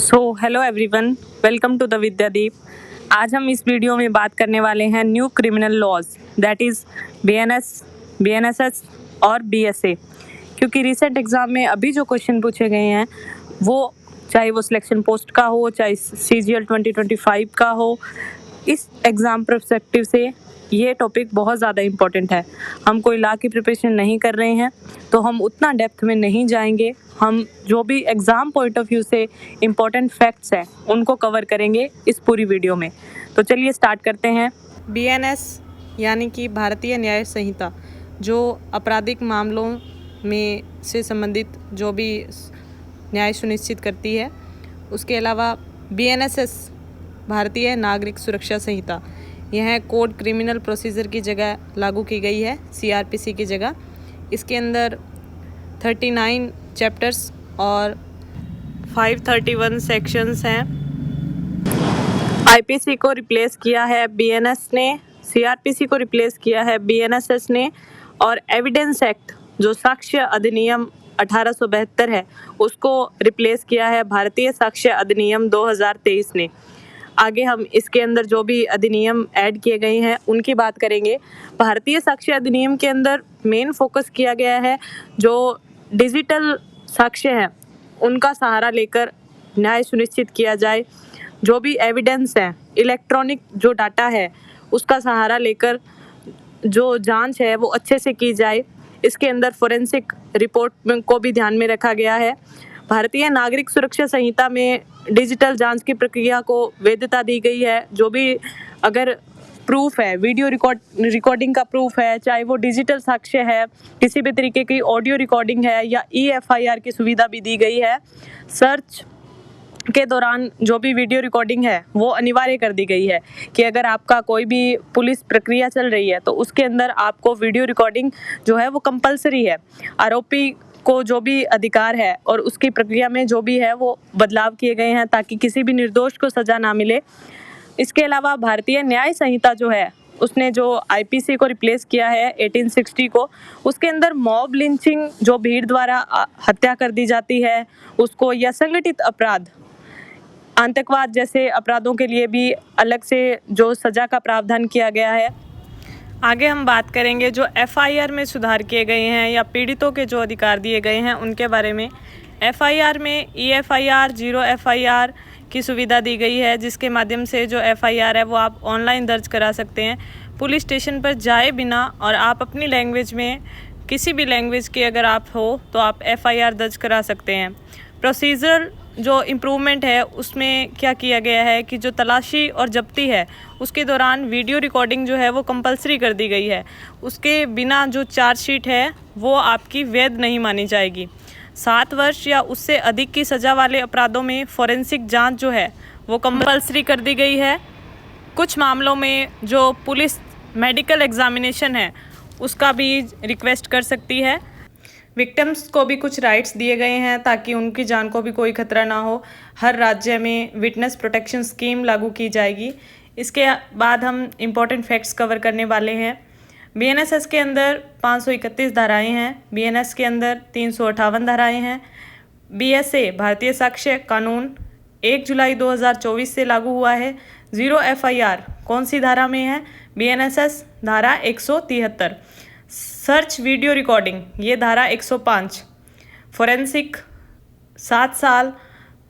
Hello everyone, welcome to the Vidyadeep. आज हम इस वीडियो में बात करने वाले हैं new criminal laws, that is BNS, BNSS और बीएसए। क्योंकि रिसेंट एग्ज़ाम में अभी जो क्वेश्चन पूछे गए हैं वो चाहे वो सिलेक्शन पोस्ट का हो, चाहे सीजीएल 2025 का हो, इस एग्ज़ाम पर्सपेक्टिव से ये टॉपिक बहुत ज़्यादा इम्पोर्टेंट है। हम कोई लॉ की प्रिपरेशन नहीं कर रहे हैं तो हम उतना डेप्थ में नहीं जाएंगे। हम जो भी एग्ज़ाम पॉइंट ऑफ व्यू से इम्पोर्टेंट फैक्ट्स हैं उनको कवर करेंगे इस पूरी वीडियो में। तो चलिए स्टार्ट करते हैं। बीएनएस यानी कि भारतीय न्याय संहिता, जो आपराधिक मामलों में से संबंधित जो भी न्याय सुनिश्चित करती है। उसके अलावा बीएनएसएस भारतीय नागरिक सुरक्षा संहिता, यह कोड क्रिमिनल प्रोसीजर की जगह लागू की गई है, सीआरपीसी की जगह। इसके अंदर 39 चैप्टर्स और 531 सेक्शंस हैं। आईपीसी को रिप्लेस किया है बीएनएस ने, सीआरपीसी को रिप्लेस किया है बीएनएसएस ने, और एविडेंस एक्ट जो साक्ष्य अधिनियम 1872 है उसको रिप्लेस किया है भारतीय साक्ष्य अधिनियम 2023 ने। आगे हम इसके अंदर जो भी अधिनियम ऐड किए गए हैं उनकी बात करेंगे। भारतीय साक्ष्य अधिनियम के अंदर मेन फोकस किया गया है जो डिजिटल साक्ष्य हैं उनका सहारा लेकर न्याय सुनिश्चित किया जाए। जो भी एविडेंस है, इलेक्ट्रॉनिक जो डाटा है उसका सहारा लेकर जो जांच है वो अच्छे से की जाए। इसके अंदर फोरेंसिक रिपोर्ट को भी ध्यान में रखा गया है। भारतीय नागरिक सुरक्षा संहिता में डिजिटल जांच की प्रक्रिया को वैधता दी गई है। जो भी अगर प्रूफ है, वीडियो रिकॉर्डिंग का प्रूफ है, चाहे वो डिजिटल साक्ष्य है, किसी भी तरीके की ऑडियो रिकॉर्डिंग है या ईएफआईआर की सुविधा भी दी गई है। सर्च के दौरान जो भी वीडियो रिकॉर्डिंग है वो अनिवार्य कर दी गई है कि अगर आपका कोई भी पुलिस प्रक्रिया चल रही है तो उसके अंदर आपको वीडियो रिकॉर्डिंग जो है वो कंपलसरी है। आरोपी को जो भी अधिकार है और उसकी प्रक्रिया में जो भी है वो बदलाव किए गए हैं ताकि किसी भी निर्दोष को सजा ना मिले। इसके अलावा भारतीय न्याय संहिता जो है उसने जो आईपीसी को रिप्लेस किया है 1860 को, उसके अंदर मॉब लिंचिंग जो भीड़ द्वारा हत्या कर दी जाती है उसको, या संगठित अपराध, आतंकवाद जैसे अपराधों के लिए भी अलग से जो सजा का प्रावधान किया गया है। आगे हम बात करेंगे जो एफआईआर में सुधार किए गए हैं या पीड़ितों के जो अधिकार दिए गए हैं उनके बारे में। एफआईआर में ईएफआईआर, जीरो एफआईआर की सुविधा दी गई है जिसके माध्यम से जो एफआईआर है वो आप ऑनलाइन दर्ज करा सकते हैं पुलिस स्टेशन पर जाए बिना, और आप अपनी लैंग्वेज में, किसी भी लैंग्वेज के अगर आप हो तो आप एफआईआर दर्ज करा सकते हैं। प्रोसीजर जो इम्प्रूवमेंट है उसमें क्या किया गया है कि जो तलाशी और जब्ती है उसके दौरान वीडियो रिकॉर्डिंग जो है वो कंपलसरी कर दी गई है। उसके बिना जो चार्जशीट है वो आपकी वैध नहीं मानी जाएगी। 7 वर्ष या उससे अधिक की सज़ा वाले अपराधों में फोरेंसिक जांच जो है वो कंपलसरी कर दी गई है। कुछ मामलों में जो पुलिस मेडिकल एग्जामिनेशन है उसका भी रिक्वेस्ट कर सकती है। विक्टिम्स को भी कुछ राइट्स दिए गए हैं ताकि उनकी जान को भी कोई खतरा ना हो। हर राज्य में विटनेस प्रोटेक्शन स्कीम लागू की जाएगी। इसके बाद हम इम्पॉर्टेंट फैक्ट्स कवर करने वाले हैं। बीएनएसएस के अंदर 531 धाराएं हैं, बीएनएस के अंदर 358 धाराएं हैं। बीएसए भारतीय साक्ष्य कानून 1 जुलाई 2024 से लागू हुआ है। जीरो एफआईआर कौन सी धारा में है? बीएनएसएस धारा 173। सर्च वीडियो रिकॉर्डिंग ये धारा 105। फोरेंसिक 7 साल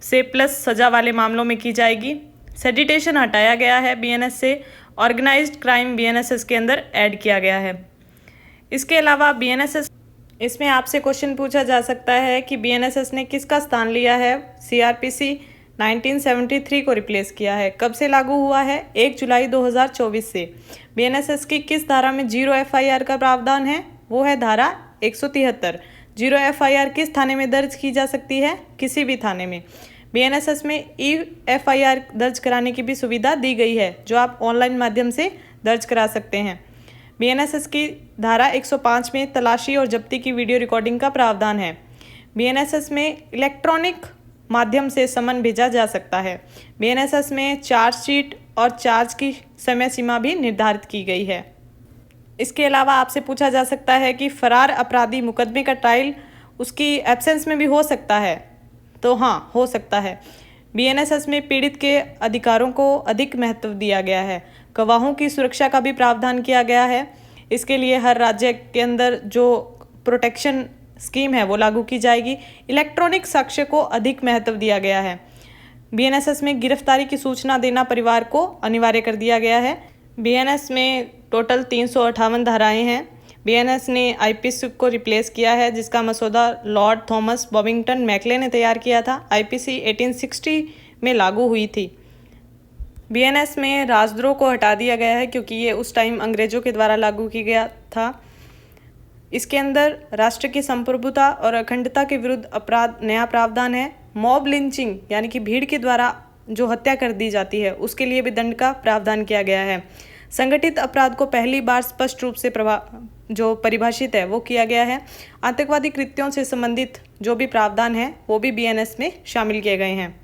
से प्लस सज़ा वाले मामलों में की जाएगी। सेडिटेशन हटाया गया है बीएनएस से। ऑर्गेनाइज्ड क्राइम बीएनएसएस के अंदर ऐड किया गया है। इसके अलावा बीएनएसएस, इसमें आपसे क्वेश्चन पूछा जा सकता है कि बीएनएसएस ने किसका स्थान लिया है? सीआरपीसी 1973 को रिप्लेस किया है। कब से लागू हुआ है? 1 जुलाई 2024 से। बीएनएसएस की किस धारा में जीरो एफआईआर का प्रावधान है? वो है धारा 173। जीरो एफआईआर किस थाने में दर्ज की जा सकती है? किसी भी थाने में। बीएनएसएस में ईएफआईआर दर्ज कराने की भी सुविधा दी गई है जो आप ऑनलाइन माध्यम से दर्ज करा सकते हैं। बीएनएसएस की धारा 105 में तलाशी और जब्ती की वीडियो रिकॉर्डिंग का प्रावधान है। बीएनएसएस में इलेक्ट्रॉनिक माध्यम से समन भेजा जा सकता है। बीएनएसएस में चार्जशीट और चार्ज की समय सीमा भी निर्धारित की गई है। इसके अलावा आपसे पूछा जा सकता है कि फरार अपराधी मुकदमे का ट्रायल उसकी एब्सेंस में भी हो सकता है, तो हाँ, हो सकता है। बीएनएसएस में पीड़ित के अधिकारों को अधिक महत्व दिया गया है। गवाहों की सुरक्षा का भी प्रावधान किया गया है। इसके लिए हर राज्य के अंदर जो प्रोटेक्शन स्कीम है वो लागू की जाएगी। इलेक्ट्रॉनिक साक्ष्य को अधिक महत्व दिया गया है। बीएनएसएस में गिरफ्तारी की सूचना देना परिवार को अनिवार्य कर दिया गया है। बीएनएस में टोटल 358 धाराएं हैं। बीएनएस ने आईपीसी को रिप्लेस किया है, जिसका मसौदा लॉर्ड थॉमस बॉबिंगटन मैकले ने तैयार किया था। आईपीसी 1860 में लागू हुई थी। बीएनएस में राजद्रोह को हटा दिया गया है क्योंकि ये उस टाइम अंग्रेजों के द्वारा लागू किया गया था। इसके अंदर राष्ट्र की संप्रभुता और अखंडता के विरुद्ध अपराध नया प्रावधान है। मॉब लिंचिंग यानी कि भीड़ के द्वारा जो हत्या कर दी जाती है उसके लिए भी दंड का प्रावधान किया गया है। संगठित अपराध को पहली बार स्पष्ट रूप से जो परिभाषित है वो किया गया है। आतंकवादी कृत्यों से संबंधित जो भी प्रावधान है वो भी बीएनएस में शामिल किए गए हैं।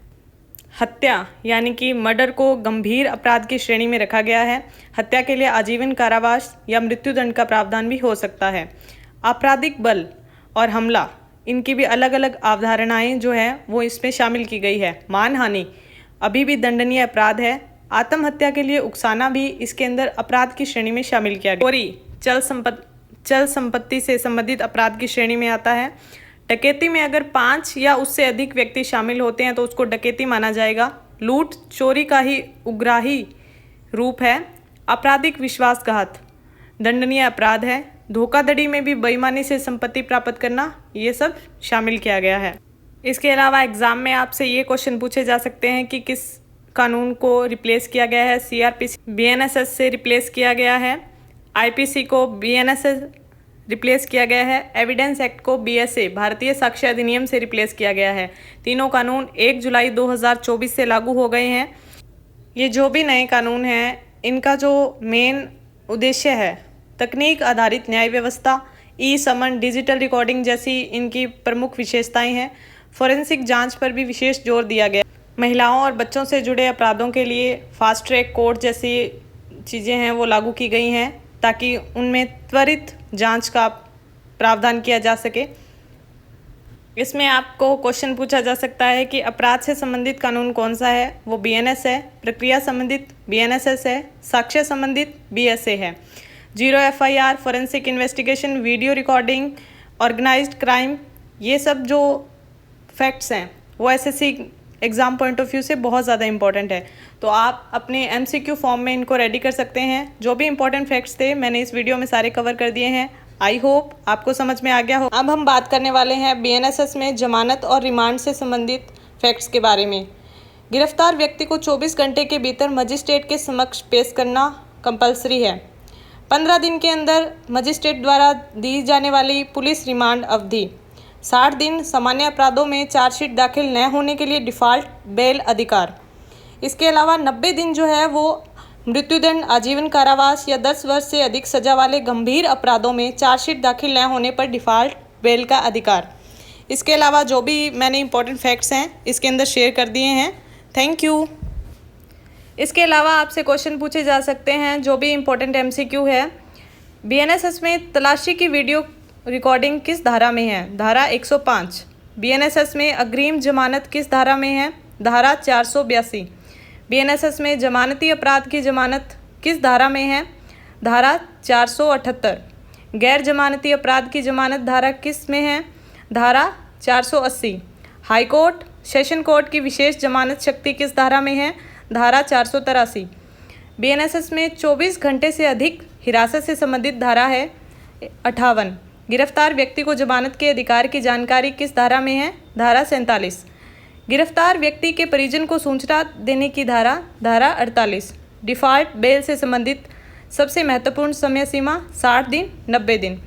हत्या यानी कि मर्डर को गंभीर अपराध की श्रेणी में रखा गया है। हत्या के लिए आजीवन कारावास या मृत्युदंड का प्रावधान भी हो सकता है। आपराधिक बल और हमला, इनकी भी अलग अलग अवधारणाएं जो है वो इसमें शामिल की गई है। मानहानि अभी भी दंडनीय अपराध है। आत्महत्या के लिए उकसाना भी इसके अंदर अपराध की श्रेणी में शामिल किया गया। चोरी चल संपत्ति से संबंधित अपराध की श्रेणी में आता है। डकैती में अगर 5 या उससे अधिक व्यक्ति शामिल होते हैं तो उसको डकैती माना जाएगा। लूट चोरी का ही उग्राही रूप है। आपराधिक विश्वासघात दंडनीय अपराध है। धोखाधड़ी में भी बेईमानी से संपत्ति प्राप्त करना, ये सब शामिल किया गया है। इसके अलावा एग्जाम में आपसे ये क्वेश्चन पूछे जा सकते हैं कि किस कानून को रिप्लेस किया गया है। सीआरपीसी बीएनएसएस से रिप्लेस किया गया है। आईपीसी को बीएनएसएस रिप्लेस किया गया है। एविडेंस एक्ट को बीएसए भारतीय साक्ष्य अधिनियम से रिप्लेस किया गया है। तीनों कानून 1 जुलाई 2024 से लागू हो गए हैं। ये जो भी नए कानून हैं, इनका जो मेन उद्देश्य है तकनीक आधारित न्याय व्यवस्था, ई समन, डिजिटल रिकॉर्डिंग जैसी इनकी प्रमुख विशेषताएं हैं। फोरेंसिक जांच पर भी विशेष जोर दिया गया। महिलाओं और बच्चों से जुड़े अपराधों के लिए फास्ट ट्रैक कोर्ट जैसी चीज़ें हैं वो लागू की गई हैं ताकि उनमें त्वरित जांच का प्रावधान किया जा सके। इसमें आपको क्वेश्चन पूछा जा सकता है कि अपराध से संबंधित कानून कौन सा है। वो बीएनएस है। प्रक्रिया संबंधित बीएनएसएस है। साक्ष्य संबंधित बीएसए है। Zero FIR, forensic investigation, video recording, organised crime, ये सब जो फैक्ट्स हैं वो SSC exam point of view से बहुत ज़्यादा इंपॉर्टेंट है। तो आप अपने एमसीक्यू फॉर्म में इनको रेडी कर सकते हैं। जो भी इंपॉर्टेंट फैक्ट्स थे मैंने इस वीडियो में सारे कवर कर दिए हैं। आई होप आपको समझ में आ गया हो। अब हम बात करने वाले हैं बीएनएसएस में जमानत और रिमांड से संबंधित फैक्ट्स के बारे में। गिरफ्तार व्यक्ति को 24 घंटे के भीतर मजिस्ट्रेट के समक्ष पेश करना कंपलसरी है। 15 दिन के अंदर मजिस्ट्रेट द्वारा दी जाने वाली पुलिस रिमांड अवधि 60 दिन। सामान्य अपराधों में चार्जशीट दाखिल न होने के लिए डिफ़ॉल्ट बेल अधिकार। इसके अलावा 90 दिन जो है वो मृत्युदंड, आजीवन कारावास या 10 वर्ष से अधिक सजा वाले गंभीर अपराधों में चार्जशीट दाखिल न होने पर डिफ़ॉल्ट बेल का अधिकार। इसके अलावा जो भी मैंने इंपॉर्टेंट फैक्ट्स हैं इसके अंदर शेयर कर दिए हैं। Thank you. इसके अलावा आपसे क्वेश्चन पूछे जा सकते हैं जो भी इम्पोर्टेंट एमसीक्यू है। बीएनएसएस में तलाशी की वीडियो रिकॉर्डिंग किस धारा में है? धारा 105। बीएनएसएस में अग्रिम जमानत किस धारा में है? धारा 482। बीएनएसएस में जमानती अपराध की जमानत किस धारा में है? धारा 478। गैर जमानती अपराध की जमानत धारा किस में है? धारा 480। हाई कोर्ट, सेशन कोर्ट की विशेष जमानत शक्ति किस धारा में है? धारा 483। बीएनएसएस में 24 घंटे से अधिक हिरासत से संबंधित धारा है 58। गिरफ्तार व्यक्ति को जमानत के अधिकार की जानकारी किस धारा में है? धारा 47। गिरफ्तार व्यक्ति के परिजन को सूचना देने की धारा 48। डिफ़ॉल्ट बेल से संबंधित सबसे महत्वपूर्ण समय सीमा 60 दिन 90 दिन।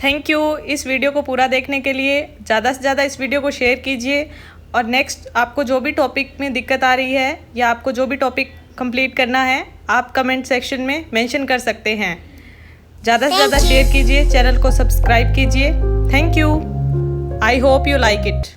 थैंक यू इस वीडियो को पूरा देखने के लिए। ज़्यादा से ज़्यादा इस वीडियो को शेयर कीजिए और नेक्स्ट आपको जो भी टॉपिक में दिक्कत आ रही है या आपको जो भी टॉपिक कंप्लीट करना है आप कमेंट सेक्शन में मेंशन कर सकते हैं। ज़्यादा से ज़्यादा शेयर कीजिए, चैनल को सब्सक्राइब कीजिए। Thank you. I hope you like it.